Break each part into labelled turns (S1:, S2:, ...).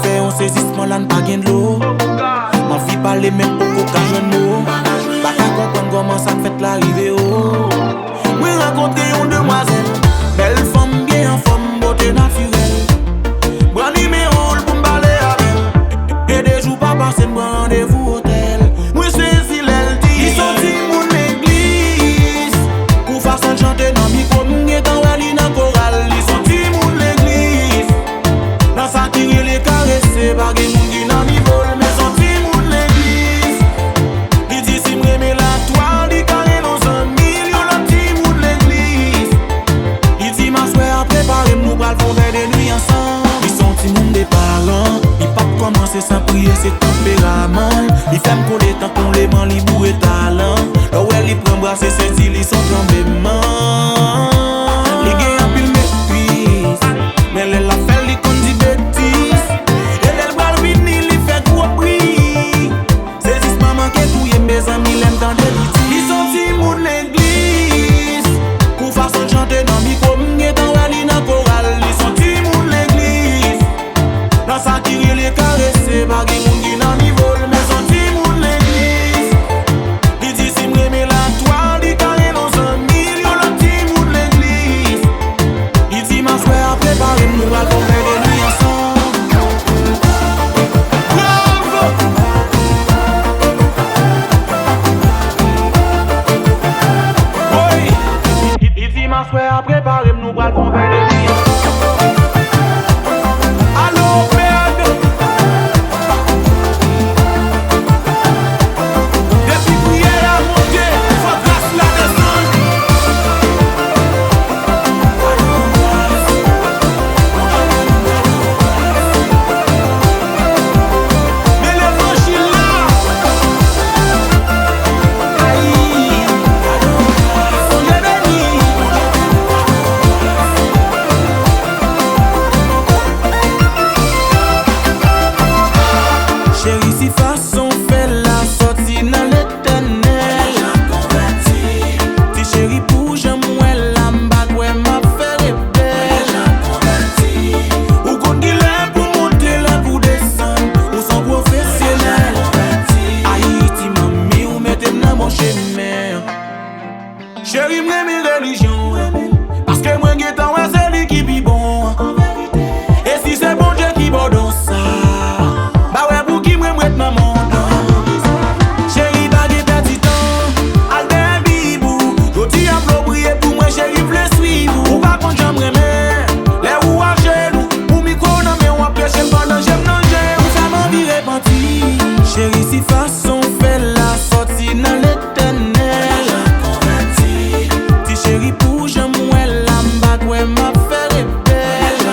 S1: fait un saisissement là pas gain de l'eau. Ma vie parler même pour qu'aucun jeune mot. Pas qu'à comprendre comment ça fait l'arrivée oh. Moi rencontrer une demoiselle, belle femme bien en forme, beauté naturelle. Bon numéro pour me parler avec. Et des jours pas passer me rendez-vous hôtel. Moi saisi l'aile dit, ils sont dit mon église. Pour faire ça chanter dans micro, m'est en rallye dans chorale. Ils sont dit mon l'église. Dans sa tire les caresser, pas de monde qui n'en y vole, mais sont dit mon l'église. Ils disent si m'aimer la toile, ils carré dans un million, la dit mon l'église. Ils disent ma soeur préparez nous pour le fond vers des nuits ensemble. Ils sont dit mon des parents, ils pas commencer sans prier, c'est tempérament. Ils font coller tant qu'on les vend, les bouts et talent. Là où ils prennent bras, c'est saisi, ils sont tombés mains. Les gars en pile méprise, mais elle a fait les conduits bêtises. Elle va le venir, il fait gros bruit. C'est juste maman qui touille mes amis, l'aime dans des litiges. Ils sont dit mon église. Pour façon de chanter dans le micro, m'est en rallye dans chorale. Ils sont dit mon l'église. Dans sa tire les caresser, pas de monde qui n'en y vole, mais sont dit mon l'église. Ils disent si m'aimer la toile, ils carré dans un million, la dit mon l'église. Ils disent ma soeur préparez nous à tomber des nuits ensemble. Bravo! Oui! Ils disent ma soeur préparez nous à tomber des nuits ensemble. Allô, merde! Depuis prière à monter, faut grâce la descente. Mais l'évangile là, aïe, on est béni. Chérie, si façon fait la sortie dans l'éternel. Si chérie pour j'aime la m'bag ouais m'a fait rebelle. Ou qu'on dit là pour monter là pour descendre. Ou sont professionnels. Haïti mami ou mettez dans mon chemin. Chérie m'aime religion. Parce que moi guetant ouais c'est lui qui vit bon. Et si c'est bon Dieu qui bon dans ça. Bah ouais pour qui moi maman. Chérie baguette petit temps. Albert Bibou. Jodi a flow briller pour moi chérie vle suivre. Ou pas quand j'aimerais les roues à genoux. Ou micro non mais on appelle j'aime pendant j'aime nager. Ou ça m'en vie repenti. Chérie si façon fait la sortie dans l'éternel. Si chérie pour j'aime la m'bag ouais m'a fait rebelle.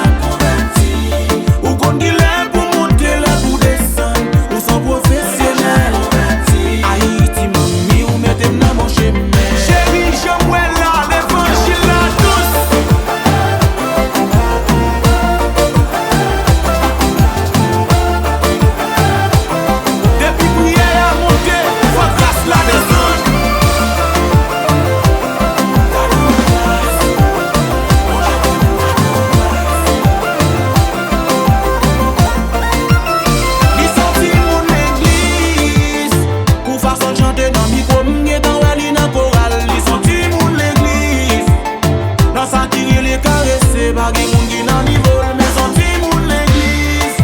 S1: Ou qu'on dit là pour monter là pour descendre. Ou sont professionnels. Haïti mami ou mettez dans mon chemin. Chérie j'aime là l'évangile là tous. Depuis prière à monter, faut grâce la descente. Ils sont dit mon église. Pour façon de chanter dans le micro, m'est en rallye dans chorale. Ils sont dit mon l'église. Dans sa tire les caresser, pas de monde qui n'en y vole, mais sont dit mon l'église.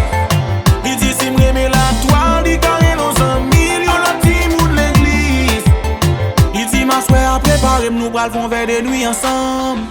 S1: Ils disent si m'aimer la toile, ils carré dans un million, la dit mon l'église. Ils disent ma soeur préparez nous pour le fond vers des nuits ensemble.